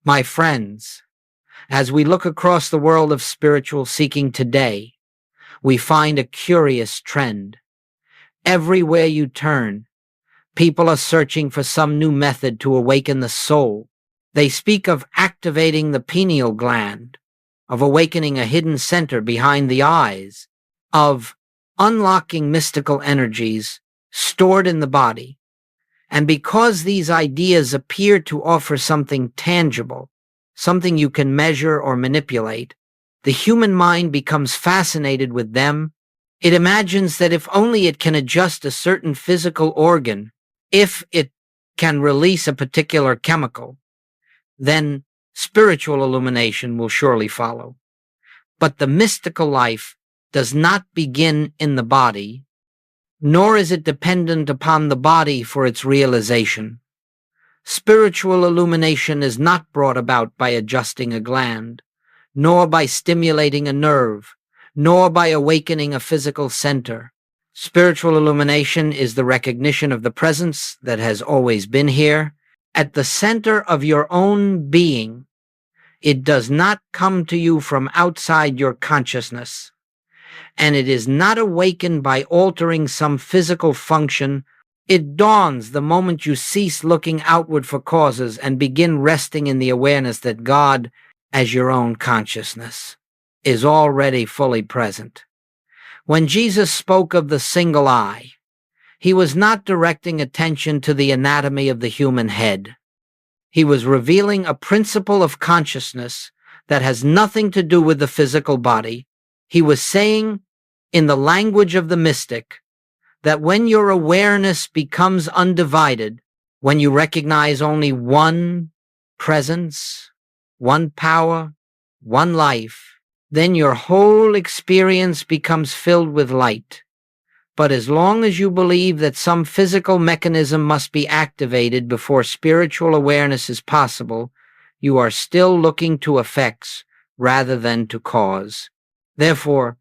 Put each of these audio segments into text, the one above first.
My friends, as we look across the world of spiritual seeking today, we find a curious trend. Everywhere you turn, people are searching for some new method to awaken the soul. They speak of activating the pineal gland, of awakening a hidden center behind the eyes, of unlocking mystical energies stored in the body. And because these ideas appear to offer something tangible, something you can measure or manipulate, the human mind becomes fascinated with them. It imagines that if only it can adjust a certain physical organ, if it can release a particular chemical, then spiritual illumination will surely follow. But the mystical life does not begin in the body, nor is it dependent upon the body for its realization. Spiritual illumination is not brought about by adjusting a gland, nor by stimulating a nerve, nor by awakening a physical center. Spiritual illumination is the recognition of the presence that has always been here, at the center of your own being. It does not come to you from outside your consciousness, and it is not awakened by altering some physical function. It dawns the moment you cease looking outward for causes and begin resting in the awareness that God, as your own consciousness, is already fully present. When Jesus spoke of the single eye, he was not directing attention to the anatomy of the human head. He was revealing a principle of consciousness that has nothing to do with the physical body. He was saying, in the language of the mystic, that when your awareness becomes undivided, when you recognize only one presence, one power, one life, then your whole experience becomes filled with light. But as long as you believe that some physical mechanism must be activated before spiritual awareness is possible, you are still looking to effects rather than to cause. Therefore,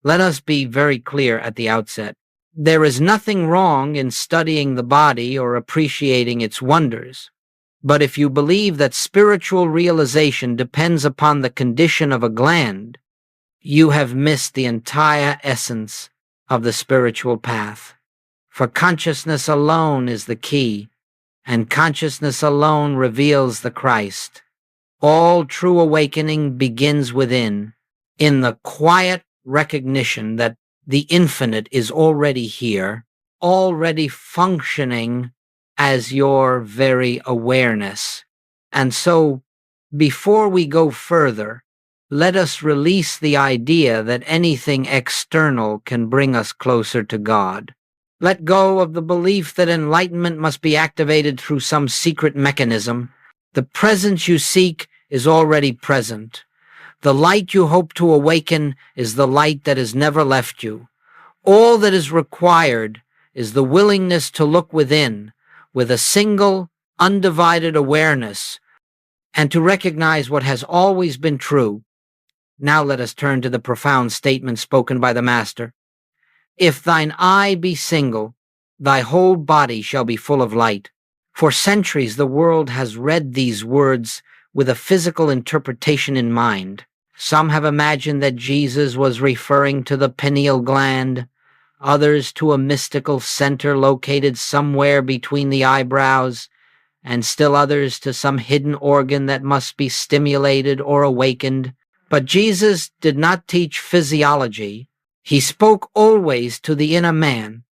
let us be very clear at the outset. There is nothing wrong in studying the body or appreciating its wonders. But if you believe that spiritual realization depends upon the condition of a gland, you have missed the entire essence of the spiritual path. For consciousness alone is the key, and consciousness alone reveals the Christ. All true awakening begins within, in the quiet recognition that the infinite is already here, already functioning as your very awareness. And so, before we go further, let us release the idea that anything external can bring us closer to God. Let go of the belief that enlightenment must be activated through some secret mechanism. The presence you seek is already present. The light you hope to awaken is the light that has never left you. All that is required is the willingness to look within with a single, undivided awareness and to recognize what has always been true. Now let us turn to the profound statement spoken by the Master. If thine eye be single, thy whole body shall be full of light. For centuries the world has read these words with a physical interpretation in mind. Some have imagined that Jesus was referring to the pineal gland, others to a mystical center located somewhere between the eyebrows, and still others to some hidden organ that must be stimulated or awakened. But Jesus did not teach physiology. He spoke always to the inner man,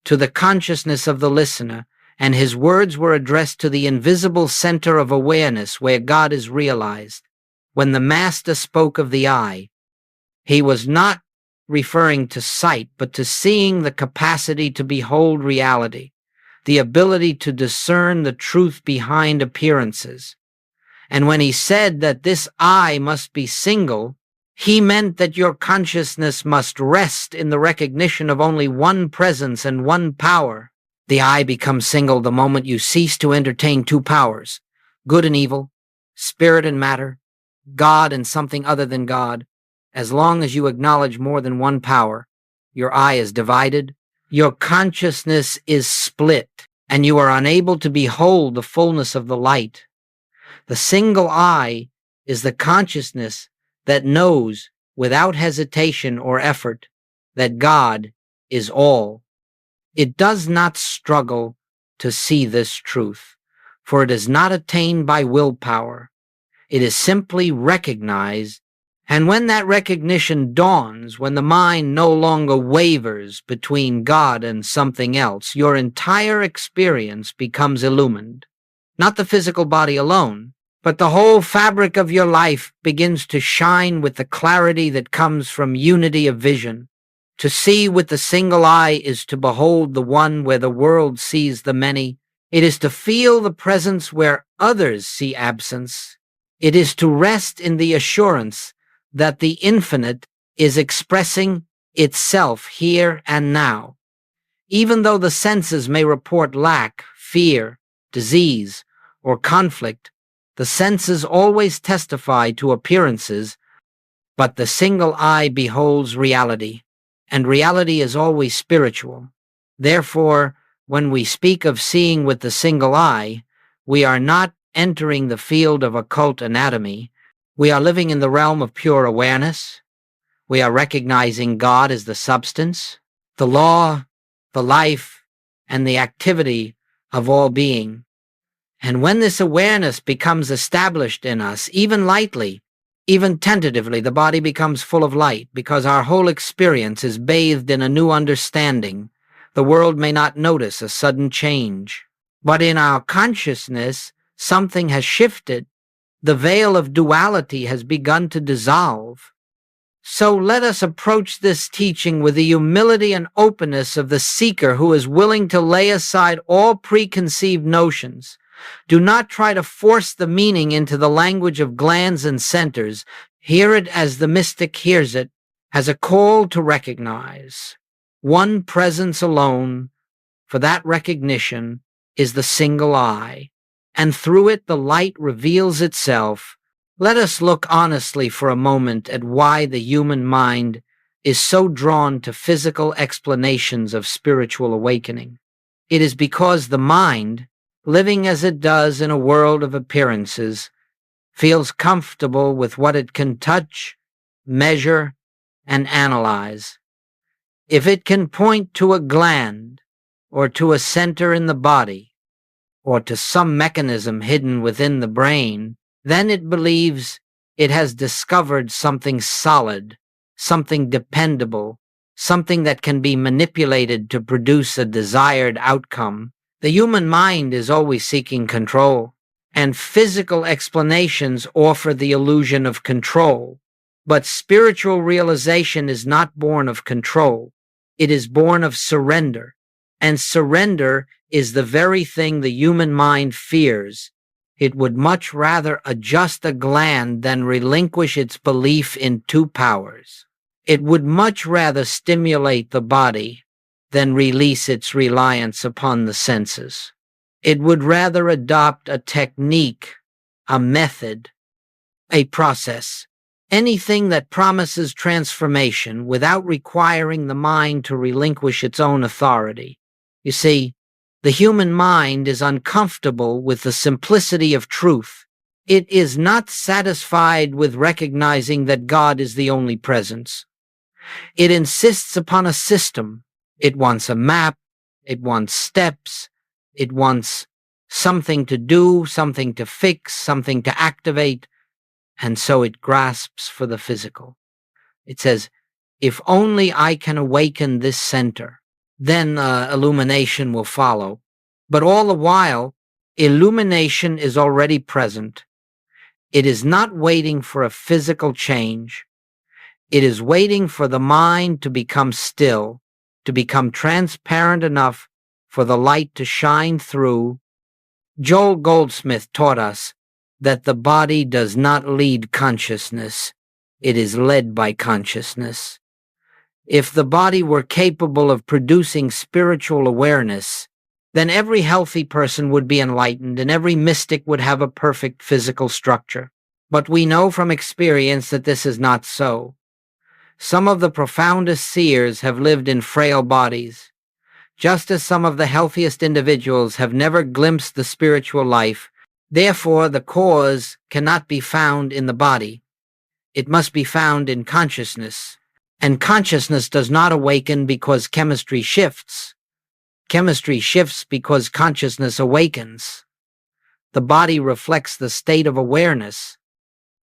to the consciousness of the listener, and his words were addressed to the invisible center of awareness where God is realized. When the Master spoke of the eye, he was not referring to sight, but to seeing, the capacity to behold reality, the ability to discern the truth behind appearances. And when he said that this eye must be single, he meant that your consciousness must rest in the recognition of only one presence and one power. The eye becomes single the moment you cease to entertain two powers, good and evil, spirit and matter, God and something other than God. As long as you acknowledge more than one power, your eye is divided, your consciousness is split, and you are unable to behold the fullness of the light. The single eye is the consciousness that knows without hesitation or effort that God is all. It does not struggle to see this truth, for it is not attained by willpower. It is simply recognized, and when that recognition dawns, when the mind no longer wavers between God and something else, your entire experience becomes illumined. Not the physical body alone, but the whole fabric of your life begins to shine with the clarity that comes from unity of vision. To see with the single eye is to behold the one where the world sees the many. It is to feel the presence where others see absence. It is to rest in the assurance that the infinite is expressing itself here and now. Even though the senses may report lack, fear, disease, or conflict, the senses always testify to appearances, but the single eye beholds reality, and reality is always spiritual. Therefore, when we speak of seeing with the single eye, we are not entering the field of occult anatomy. We are living in the realm of pure awareness. We are recognizing God as the substance, the law, the life, and the activity of all being. And when this awareness becomes established in us, even lightly, even tentatively, the body becomes full of light, because our whole experience is bathed in a new understanding. The world may not notice a sudden change, but in our consciousness, something has shifted. The veil of duality has begun to dissolve. So let us approach this teaching with the humility and openness of the seeker who is willing to lay aside all preconceived notions. Do not try to force the meaning into the language of glands and centers. Hear it as the mystic hears it, as a call to recognize. One presence alone, for that recognition, is the single eye, and through it the light reveals itself. Let us look honestly for a moment at why the human mind is so drawn to physical explanations of spiritual awakening. It is because the mind, living as it does in a world of appearances, feels comfortable with what it can touch, measure, and analyze. If it can point to a gland, or to a center in the body, or to some mechanism hidden within the brain, then it believes it has discovered something solid, something dependable, something that can be manipulated to produce a desired outcome. The human mind is always seeking control, and physical explanations offer the illusion of control. But spiritual realization is not born of control. It is born of surrender, and surrender is the very thing the human mind fears. It would much rather adjust a gland than relinquish its belief in two powers. It would much rather stimulate the body than release its reliance upon the senses. It would rather adopt a technique, a method, a process, anything that promises transformation without requiring the mind to relinquish its own authority. You see, the human mind is uncomfortable with the simplicity of truth. It is not satisfied with recognizing that God is the only presence. It insists upon a system. It wants a map. It wants steps. It wants something to do, something to fix, something to activate, and so it grasps for the physical. It says, if only I can awaken this center, then illumination will follow. But all the while, illumination is already present. It is not waiting for a physical change. It is waiting for the mind to become still, to become transparent enough for the light to shine through. Joel Goldsmith taught us that the body does not lead consciousness. It is led by consciousness. If the body were capable of producing spiritual awareness, then every healthy person would be enlightened and every mystic would have a perfect physical structure. But we know from experience that this is not so. Some of the profoundest seers have lived in frail bodies, just as some of the healthiest individuals have never glimpsed the spiritual life. Therefore, the cause cannot be found in the body. It must be found in consciousness. And consciousness does not awaken because chemistry shifts. Chemistry shifts because consciousness awakens. The body reflects the state of awareness.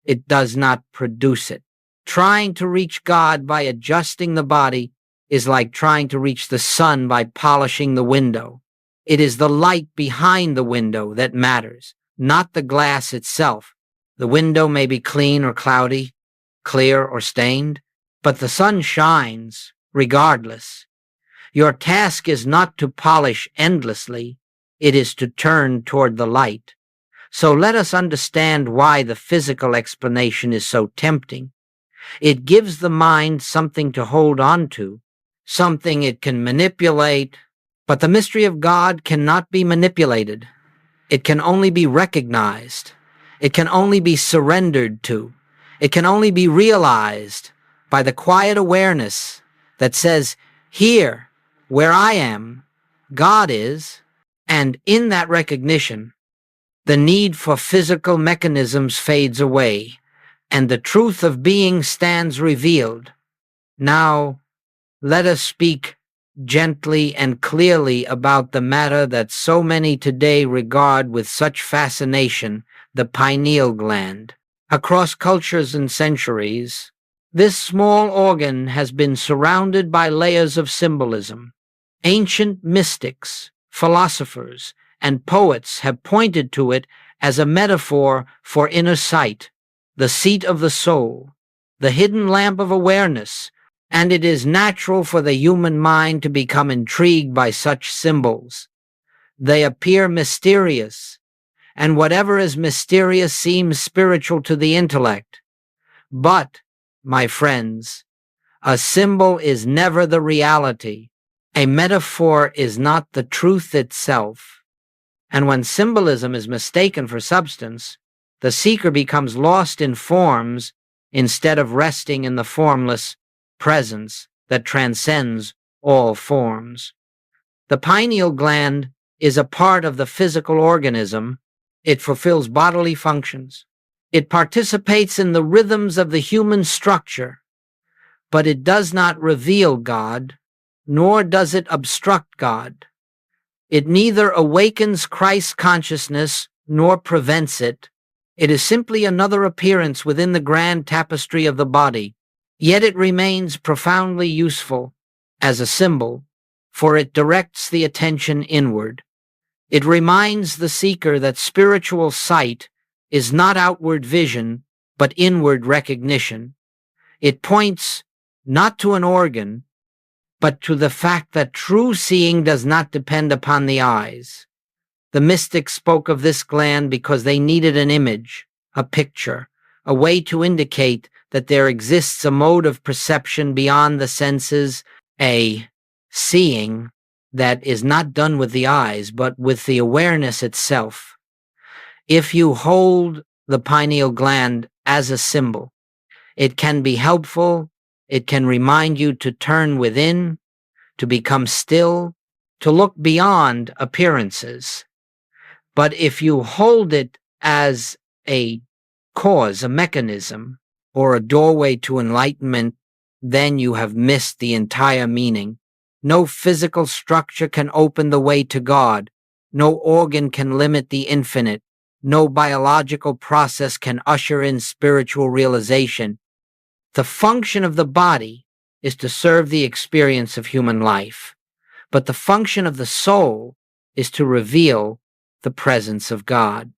It does not produce it. Trying to reach God by adjusting the body is like trying to reach the sun by polishing the window. It is the light behind the window that matters, not the glass itself. The window may be clean or cloudy, clear or stained, but the sun shines regardless. Your task is not to polish endlessly, it is to turn toward the light. So let us understand why the physical explanation is so tempting. It gives the mind something to hold on to, something it can manipulate, but the mystery of God cannot be manipulated. It can only be recognized. It can only be surrendered to. It can only be realized by the quiet awareness that says, here, where I am, God is, and in that recognition, the need for physical mechanisms fades away, and the truth of being stands revealed. Now, let us speak gently and clearly about the matter that so many today regard with such fascination, the pineal gland. Across cultures and centuries, this small organ has been surrounded by layers of symbolism. Ancient mystics, philosophers, and poets have pointed to it as a metaphor for inner sight, the seat of the soul, the hidden lamp of awareness, and it is natural for the human mind to become intrigued by such symbols. They appear mysterious, and whatever is mysterious seems spiritual to the intellect. But, my friends, a symbol is never the reality. A metaphor is not the truth itself. And when symbolism is mistaken for substance, the seeker becomes lost in forms instead of resting in the formless presence that transcends all forms. The pineal gland is a part of the physical organism. It fulfills bodily functions. It participates in the rhythms of the human structure, but it does not reveal God, nor does it obstruct God. It neither awakens Christ's consciousness nor prevents it. It is simply another appearance within the grand tapestry of the body, yet it remains profoundly useful as a symbol, for it directs the attention inward. It reminds the seeker that spiritual sight is not outward vision, but inward recognition. It points not to an organ, but to the fact that true seeing does not depend upon the eyes. The mystics spoke of this gland because they needed an image, a picture, a way to indicate that there exists a mode of perception beyond the senses, a seeing that is not done with the eyes, but with the awareness itself. If you hold the pineal gland as a symbol, it can be helpful. It can remind you to turn within, to become still, to look beyond appearances. But if you hold it as a cause, a mechanism, or a doorway to enlightenment, then you have missed the entire meaning. No physical structure can open the way to God. No organ can limit the infinite. No biological process can usher in spiritual realization. The function of the body is to serve the experience of human life, but the function of the soul is to reveal the presence of God.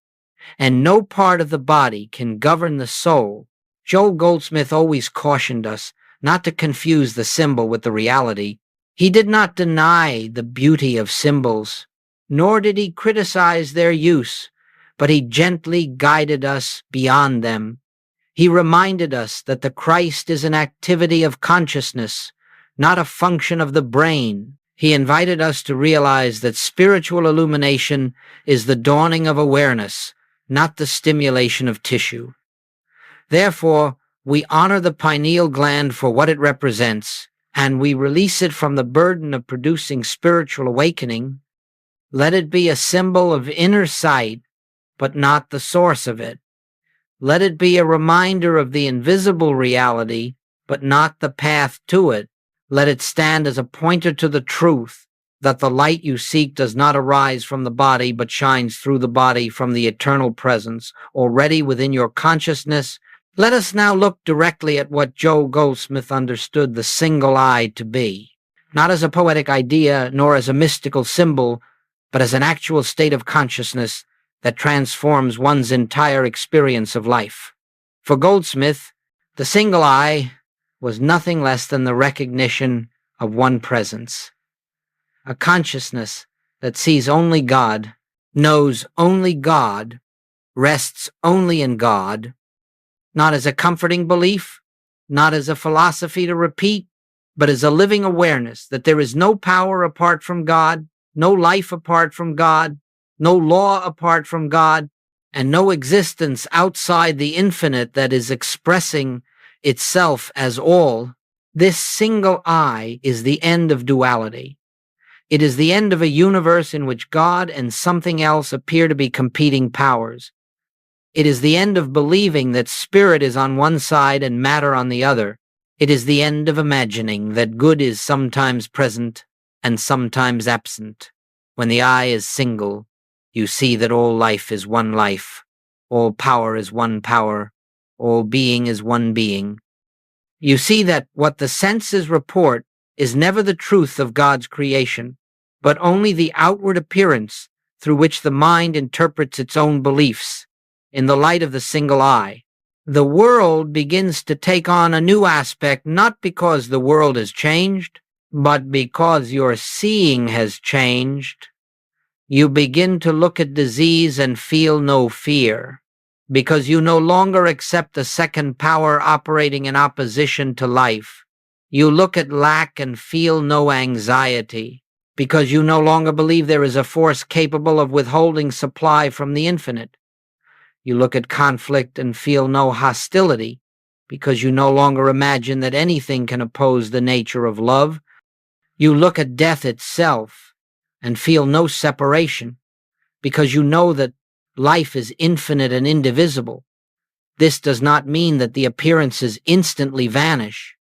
And no part of the body can govern the soul. Joel Goldsmith always cautioned us not to confuse the symbol with the reality. He did not deny the beauty of symbols, nor did he criticize their use, but he gently guided us beyond them. He reminded us that the Christ is an activity of consciousness, not a function of the brain. He invited us to realize that spiritual illumination is the dawning of awareness, not the stimulation of tissue. Therefore, we honor the pineal gland for what it represents, and we release it from the burden of producing spiritual awakening. Let it be a symbol of inner sight, but not the source of it. Let it be a reminder of the invisible reality, but not the path to it. Let it stand as a pointer to the truth that the light you seek does not arise from the body, but shines through the body from the eternal presence already within your consciousness. Let us now look directly at what Joe Goldsmith understood the single eye to be, not as a poetic idea nor as a mystical symbol, but as an actual state of consciousness that transforms one's entire experience of life. For Goldsmith, the single eye was nothing less than the recognition of one presence, a consciousness that sees only God, knows only God, rests only in God, not as a comforting belief, not as a philosophy to repeat, but as a living awareness that there is no power apart from God, no life apart from God, no law apart from God, and no existence outside the infinite that is expressing itself as all. This single eye is the end of duality. It is the end of a universe in which God and something else appear to be competing powers. It is the end of believing that spirit is on one side and matter on the other. It is the end of imagining that good is sometimes present and sometimes absent. When the eye is single, you see that all life is one life, all power is one power, all being is one being. You see that what the senses report is never the truth of God's creation, but only the outward appearance through which the mind interprets its own beliefs. In the light of the single eye, the world begins to take on a new aspect, not because the world has changed, but because your seeing has changed. You begin to look at disease and feel no fear, because you no longer accept the second power operating in opposition to life. You look at lack and feel no anxiety, because you no longer believe there is a force capable of withholding supply from the infinite. You look at conflict and feel no hostility, because you no longer imagine that anything can oppose the nature of love. You look at death itself and feel no separation, because you know that life is infinite and indivisible. This does not mean that the appearances instantly vanish,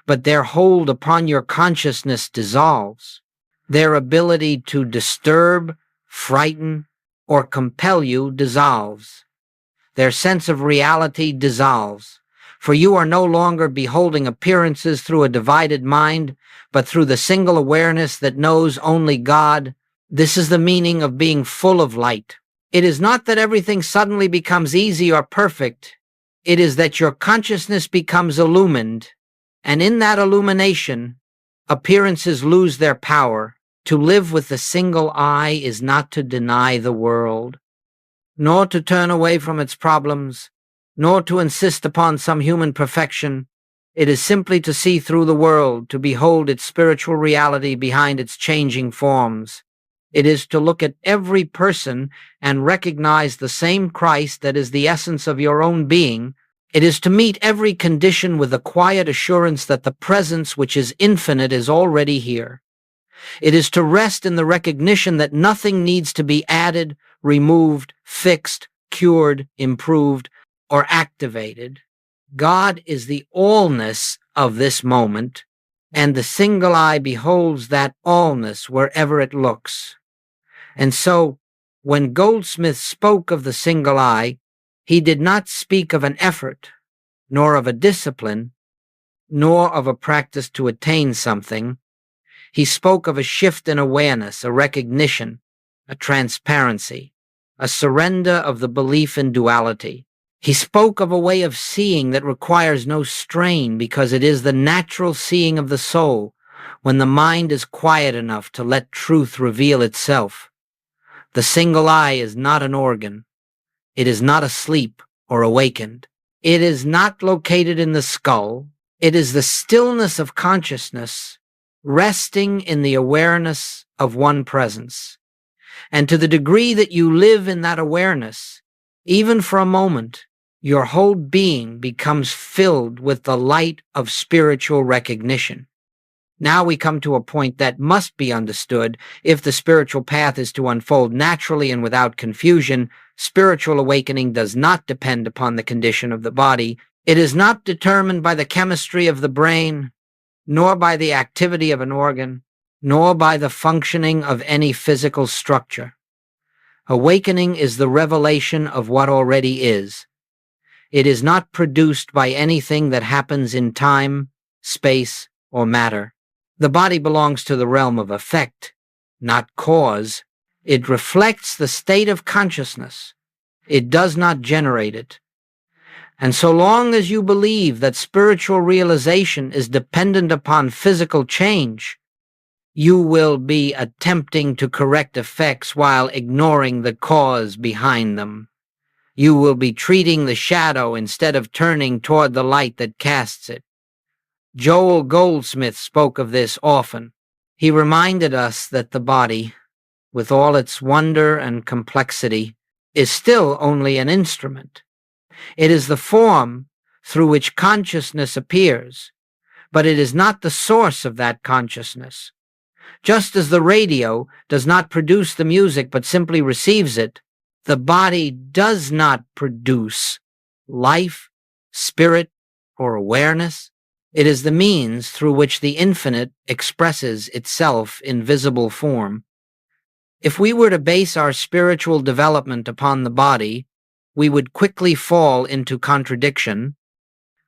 but their hold upon your consciousness dissolves. Their ability to disturb, frighten, or compel you dissolves. Their sense of reality dissolves, for you are no longer beholding appearances through a divided mind, but through the single awareness that knows only God. This is the meaning of being full of light. It is not that everything suddenly becomes easy or perfect. It is that your consciousness becomes illumined, and in that illumination, appearances lose their power. To live with the single eye is not to deny the world, nor to turn away from its problems, nor to insist upon some human perfection. It is simply to see through the world, to behold its spiritual reality behind its changing forms. It is to look at every person and recognize the same Christ that is the essence of your own being. It is to meet every condition with the quiet assurance that the presence which is infinite is already here. It is to rest in the recognition that nothing needs to be added, removed, fixed, cured, improved, or activated. God is the allness of this moment, and the single eye beholds that allness wherever it looks. And so, when Goldsmith spoke of the single eye, he did not speak of an effort, nor of a discipline, nor of a practice to attain something. He spoke of a shift in awareness, a recognition, a transparency, a surrender of the belief in duality. He spoke of a way of seeing that requires no strain because it is the natural seeing of the soul when the mind is quiet enough to let truth reveal itself. The single eye is not an organ. It is not asleep or awakened. It is not located in the skull. It is the stillness of consciousness, resting in the awareness of one presence. And to the degree that you live in that awareness, even for a moment, your whole being becomes filled with the light of spiritual recognition. Now we come to a point that must be understood if the spiritual path is to unfold naturally and without confusion. Spiritual awakening does not depend upon the condition of the body. It is not determined by the chemistry of the brain, nor by the activity of an organ, nor by the functioning of any physical structure. Awakening is the revelation of what already is. It is not produced by anything that happens in time, space, or matter. The body belongs to the realm of effect, not cause. It reflects the state of consciousness. It does not generate it. And so long as you believe that spiritual realization is dependent upon physical change, you will be attempting to correct effects while ignoring the cause behind them. You will be treating the shadow instead of turning toward the light that casts it. Joel Goldsmith spoke of this often. He reminded us that the body, with all its wonder and complexity, is still only an instrument. It is the form through which consciousness appears, but it is not the source of that consciousness. Just as the radio does not produce the music but simply receives it, the body does not produce life, spirit, or awareness. It is the means through which the infinite expresses itself in visible form. If we were to base our spiritual development upon the body, we would quickly fall into contradiction.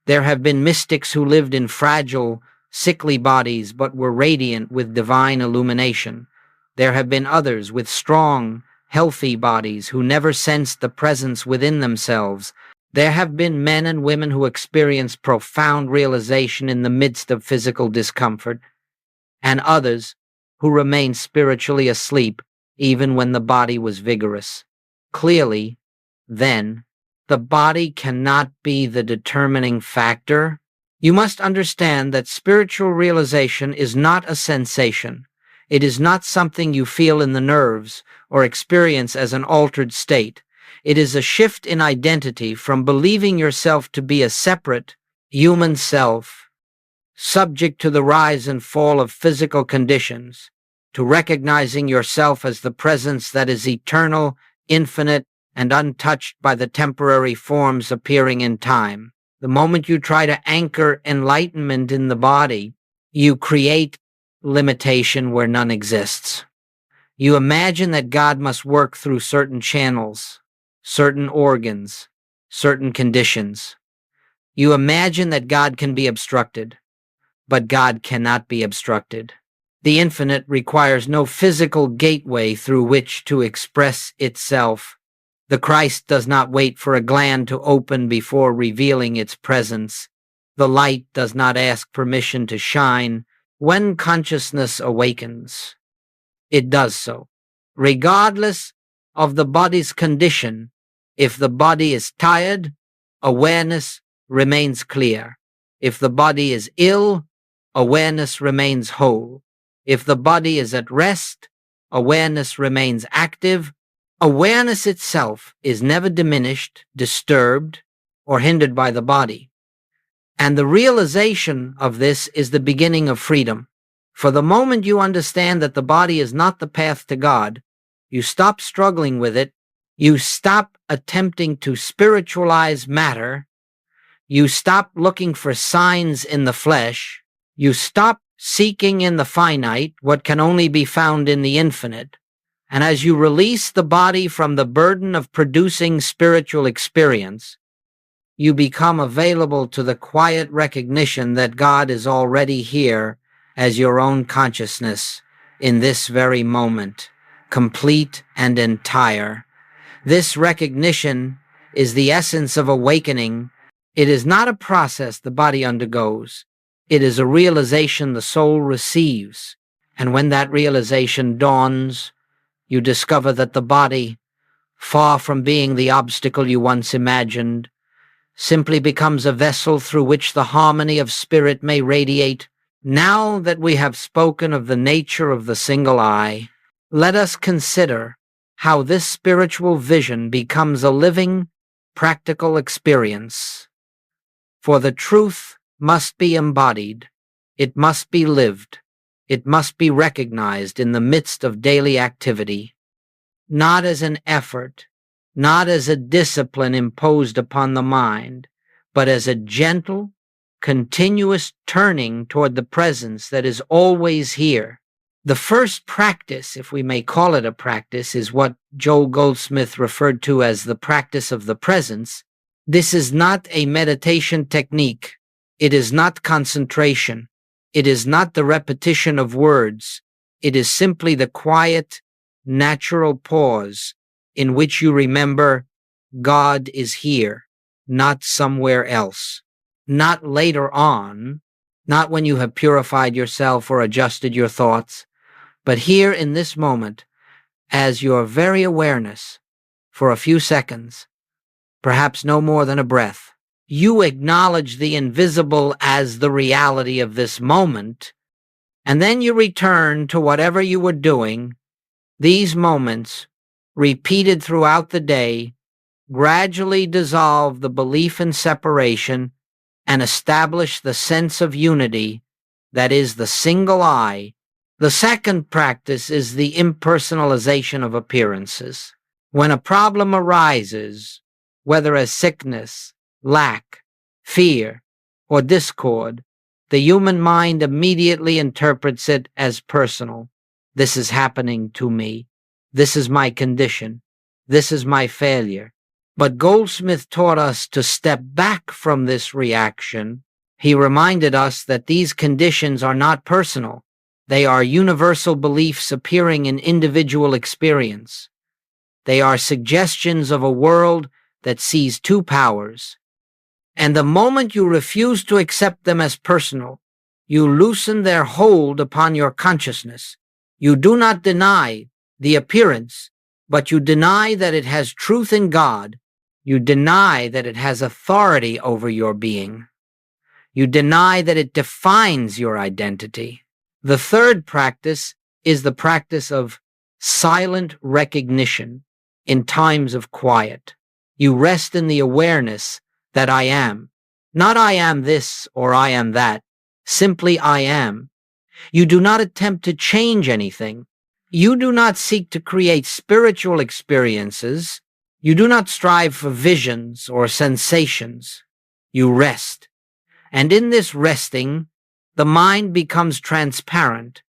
There have been mystics who lived in fragile, sickly bodies but were radiant with divine illumination. There have been others with strong, healthy bodies who never sensed the presence within themselves. There have been men and women who experienced profound realization in the midst of physical discomfort, and others who remained spiritually asleep even when the body was vigorous. Clearly, then, the body cannot be the determining factor. You must understand that spiritual realization is not a sensation. It is not something you feel in the nerves or experience as an altered state. It is a shift in identity from believing yourself to be a separate, human self, subject to the rise and fall of physical conditions, to recognizing yourself as the presence that is eternal, infinite, and untouched by the temporary forms appearing in time. The moment you try to anchor enlightenment in the body, you create limitation where none exists. You imagine that God must work through certain channels, certain organs, certain conditions. You imagine that God can be obstructed, but God cannot be obstructed. The infinite requires no physical gateway through which to express itself. The Christ does not wait for a gland to open before revealing its presence. The light does not ask permission to shine. When consciousness awakens, it does so, regardless of the body's condition. If the body is tired, awareness remains clear. If the body is ill, awareness remains whole. If the body is at rest, awareness remains active. Awareness itself is never diminished, disturbed, or hindered by the body. And the realization of this is the beginning of freedom. For the moment you understand that the body is not the path to God, you stop struggling with it, you stop attempting to spiritualize matter, you stop looking for signs in the flesh, you stop seeking in the finite what can only be found in the infinite. And as you release the body from the burden of producing spiritual experience, you become available to the quiet recognition that God is already here as your own consciousness in this very moment, complete and entire. This recognition is the essence of awakening. It is not a process the body undergoes. It is a realization the soul receives. And when that realization dawns, you discover that the body, far from being the obstacle you once imagined, simply becomes a vessel through which the harmony of spirit may radiate. Now that we have spoken of the nature of the single eye, let us consider how this spiritual vision becomes a living, practical experience. For the truth must be embodied, it must be lived, it must be recognized in the midst of daily activity, not as an effort, not as a discipline imposed upon the mind, but as a gentle, continuous turning toward the presence that is always here. The first practice, if we may call it a practice, is what Joel Goldsmith referred to as the practice of the presence. This is not a meditation technique. It is not concentration. It is not the repetition of words. It is simply the quiet, natural pause in which you remember God is here, not somewhere else, not later on, not when you have purified yourself or adjusted your thoughts, but here in this moment, as your very awareness, for a few seconds, perhaps no more than a breath, you acknowledge the invisible as the reality of this moment, and then you return to whatever you were doing. These moments, repeated throughout the day, gradually dissolve the belief in separation and establish the sense of unity that is the single I. The second practice is the impersonalization of appearances. When a problem arises, whether as sickness, lack, fear, or discord, the human mind immediately interprets it as personal. This is happening to me. This is my condition. This is my failure. But Goldsmith taught us to step back from this reaction. He reminded us that these conditions are not personal. They are universal beliefs appearing in individual experience. They are suggestions of a world that sees two powers. And the moment you refuse to accept them as personal, you loosen their hold upon your consciousness. You do not deny the appearance, but you deny that it has truth in God. You deny that it has authority over your being. You deny that it defines your identity. The third practice is the practice of silent recognition in times of quiet. You rest in the awareness that I am. Not I am this or I am that. Simply I am. You do not attempt to change anything. You do not seek to create spiritual experiences. You do not strive for visions or sensations. You rest. And in this resting, the mind becomes transparent,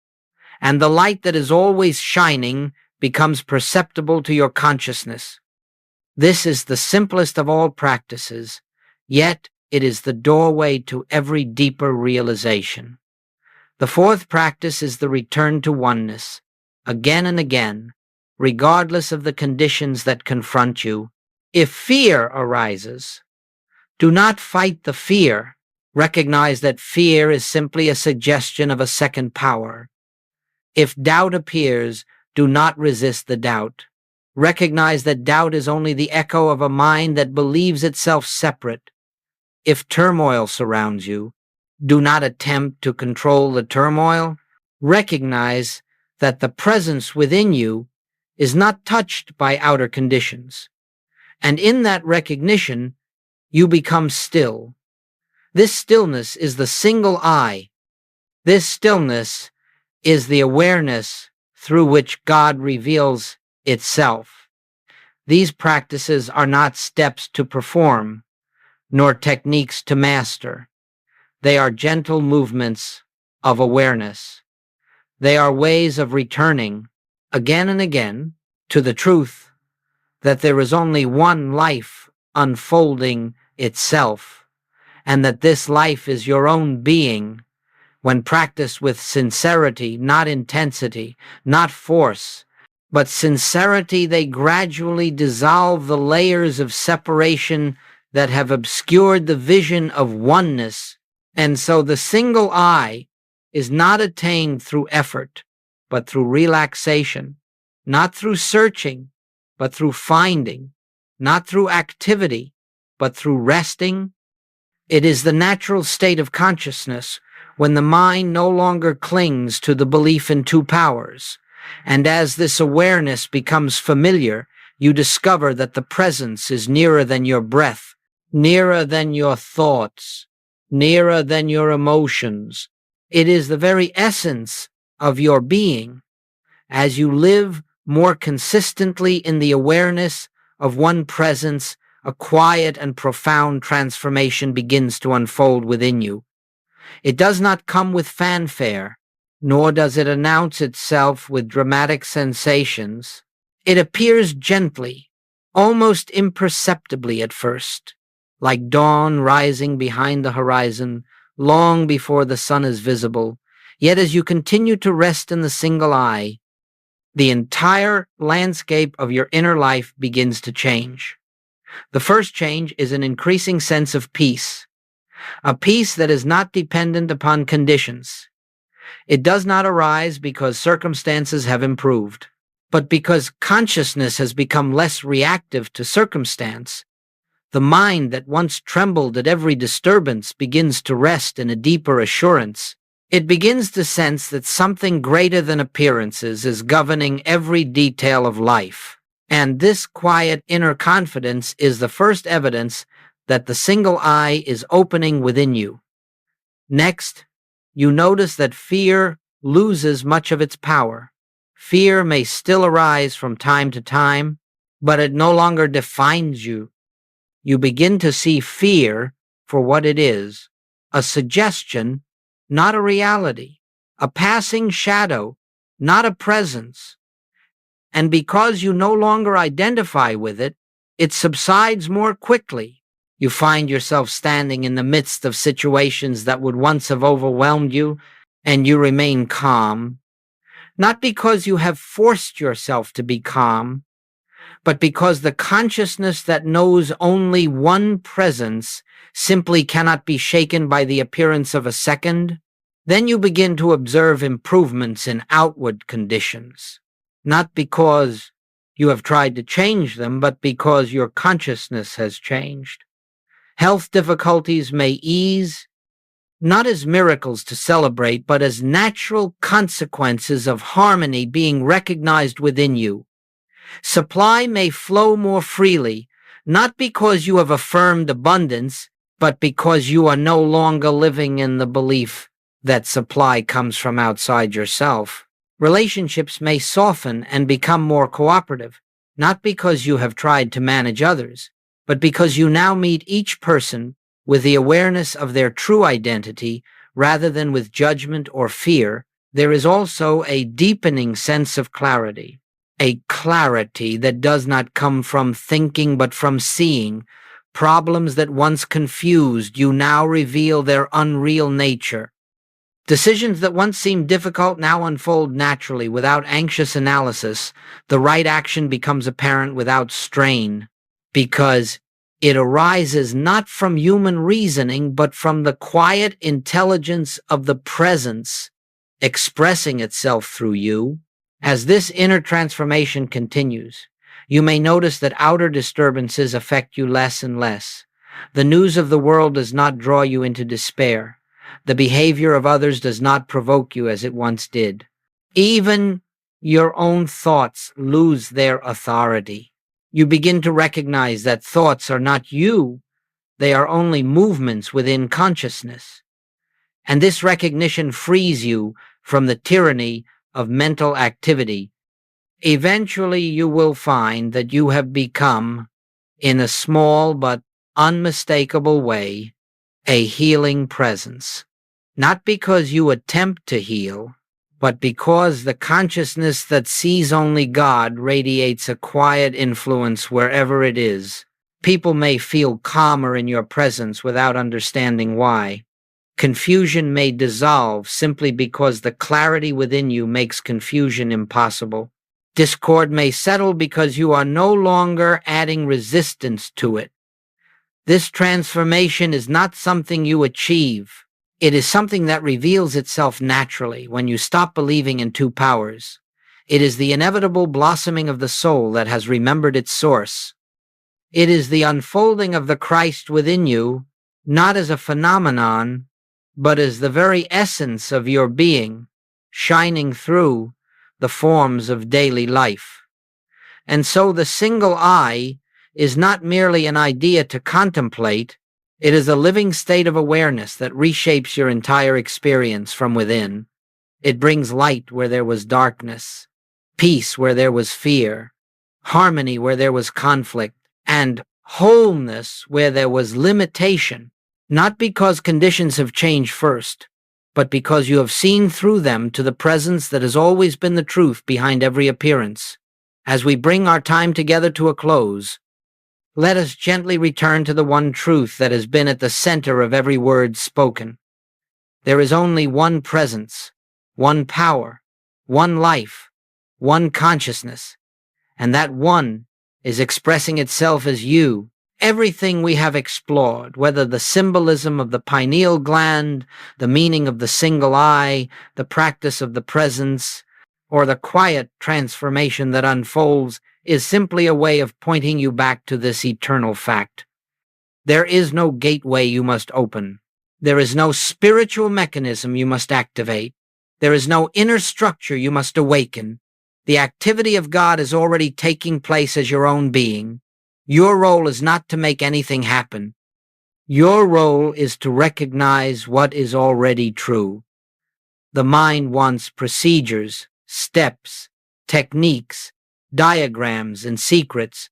and the light that is always shining becomes perceptible to your consciousness. This is the simplest of all practices, yet it is the doorway to every deeper realization. The fourth practice is the return to oneness, again and again, regardless of the conditions that confront you. If fear arises, do not fight the fear. Recognize that fear is simply a suggestion of a second power. If doubt appears, do not resist the doubt. Recognize that doubt is only the echo of a mind that believes itself separate. If turmoil surrounds you, do not attempt to control the turmoil. Recognize that the presence within you is not touched by outer conditions. And in that recognition, you become still. This stillness is the single I. This stillness is the awareness through which God reveals itself. These practices are not steps to perform, nor techniques to master. They are gentle movements of awareness. They are ways of returning, again and again, to the truth that there is only one life unfolding itself, and that this life is your own being. When practiced with sincerity, not intensity, not force, but sincerity, they gradually dissolve the layers of separation that have obscured the vision of oneness. And so the single I is not attained through effort, but through relaxation, not through searching, but through finding, not through activity, but through resting. It is the natural state of consciousness when the mind no longer clings to the belief in two powers. And as this awareness becomes familiar, you discover that the presence is nearer than your breath, nearer than your thoughts, nearer than your emotions. It is the very essence of your being. As you live more consistently in the awareness of one presence, a quiet and profound transformation begins to unfold within you. It does not come with fanfare, nor does it announce itself with dramatic sensations. It appears gently, almost imperceptibly at first, like dawn rising behind the horizon, long before the sun is visible. Yet as you continue to rest in the single eye, the entire landscape of your inner life begins to change. The first change is an increasing sense of peace, a peace that is not dependent upon conditions. It does not arise because circumstances have improved, but because consciousness has become less reactive to circumstance. The mind that once trembled at every disturbance begins to rest in a deeper assurance. It begins to sense that something greater than appearances is governing every detail of life. And this quiet inner confidence is the first evidence that the single eye is opening within you. Next, you notice that fear loses much of its power. Fear may still arise from time to time, but it no longer defines you. You begin to see fear for what it is, a suggestion, not a reality, a passing shadow, not a presence. And because you no longer identify with it, it subsides more quickly. You find yourself standing in the midst of situations that would once have overwhelmed you, and you remain calm, not because you have forced yourself to be calm, but because the consciousness that knows only one presence simply cannot be shaken by the appearance of a second. Then you begin to observe improvements in outward conditions, not because you have tried to change them, but because your consciousness has changed. Health difficulties may ease, not as miracles to celebrate, but as natural consequences of harmony being recognized within you. Supply may flow more freely, not because you have affirmed abundance, but because you are no longer living in the belief that supply comes from outside yourself. Relationships may soften and become more cooperative, not because you have tried to manage others, but because you now meet each person with the awareness of their true identity rather than with judgment or fear. There is also a deepening sense of clarity, a clarity that does not come from thinking but from seeing. Problems that once confused you now reveal their unreal nature. Decisions that once seemed difficult now unfold naturally without anxious analysis. The right action becomes apparent without strain, because it arises not from human reasoning, but from the quiet intelligence of the presence expressing itself through you. As this inner transformation continues, you may notice that outer disturbances affect you less and less. The news of the world does not draw you into despair. The behavior of others does not provoke you as it once did. Even your own thoughts lose their authority. You begin to recognize that thoughts are not you, they are only movements within consciousness. And this recognition frees you from the tyranny of mental activity. Eventually you will find that you have become, in a small but unmistakable way, a healing presence. Not because you attempt to heal, but because the consciousness that sees only God radiates a quiet influence wherever it is. People may feel calmer in your presence without understanding why. Confusion may dissolve simply because the clarity within you makes confusion impossible. Discord may settle because you are no longer adding resistance to it. This transformation is not something you achieve. It is something that reveals itself naturally when you stop believing in two powers. It is the inevitable blossoming of the soul that has remembered its source. It is the unfolding of the Christ within you, not as a phenomenon, but as the very essence of your being, shining through the forms of daily life. And so the single eye is not merely an idea to contemplate, it is a living state of awareness that reshapes your entire experience from within. It brings light where there was darkness, peace where there was fear, harmony where there was conflict, and wholeness where there was limitation, not because conditions have changed first, but because you have seen through them to the presence that has always been the truth behind every appearance. As we bring our time together to a close, let us gently return to the one truth that has been at the center of every word spoken. There is only one presence, one power, one life, one consciousness, and that one is expressing itself as you. Everything we have explored, whether the symbolism of the pineal gland, the meaning of the single eye, the practice of the presence, or the quiet transformation that unfolds, is simply a way of pointing you back to this eternal fact. There is no gateway you must open. There is no spiritual mechanism you must activate. There is no inner structure you must awaken. The activity of God is already taking place as your own being. Your role is not to make anything happen. Your role is to recognize what is already true. The mind wants procedures, steps, techniques, diagrams, and secrets,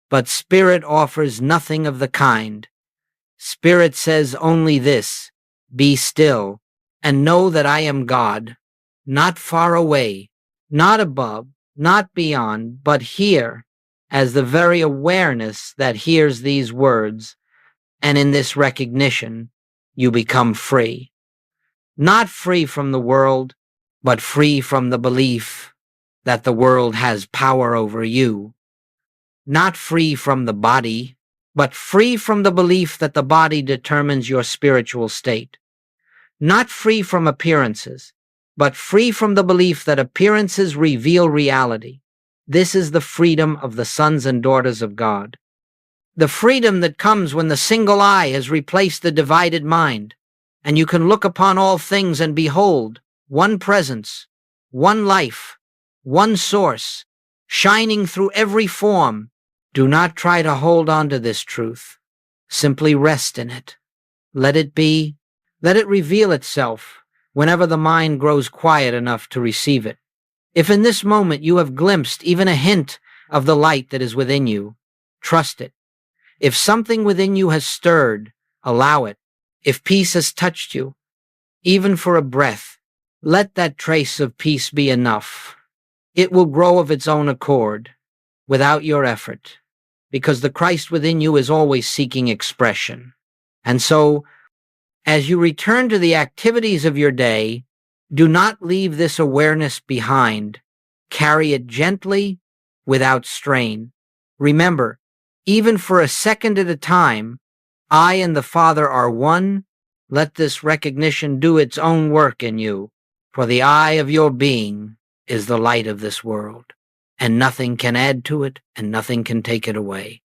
but Spirit offers nothing of the kind. Spirit says only this: be still, and know that I am God, not far away, not above, not beyond, but here, as the very awareness that hears these words, and in this recognition, you become free. Not free from the world, but free from the belief that the world has power over you. Not free from the body, but free from the belief that the body determines your spiritual state. Not free from appearances, but free from the belief that appearances reveal reality. This is the freedom of the sons and daughters of God. The freedom that comes when the single eye has replaced the divided mind, and you can look upon all things and behold one presence, one life, one source, shining through every form. Do not try to hold on to this truth. Simply rest in it. Let it be. Let it reveal itself whenever the mind grows quiet enough to receive it. If in this moment you have glimpsed even a hint of the light that is within you, trust it. If something within you has stirred, allow it. If peace has touched you, even for a breath, let that trace of peace be enough. It will grow of its own accord, without your effort, because the Christ within you is always seeking expression. And so, as you return to the activities of your day, do not leave this awareness behind. Carry it gently, without strain. Remember, even for a second at a time, I and the Father are one. Let this recognition do its own work in you, for the eye of your being is the light of this world, and nothing can add to it, and nothing can take it away.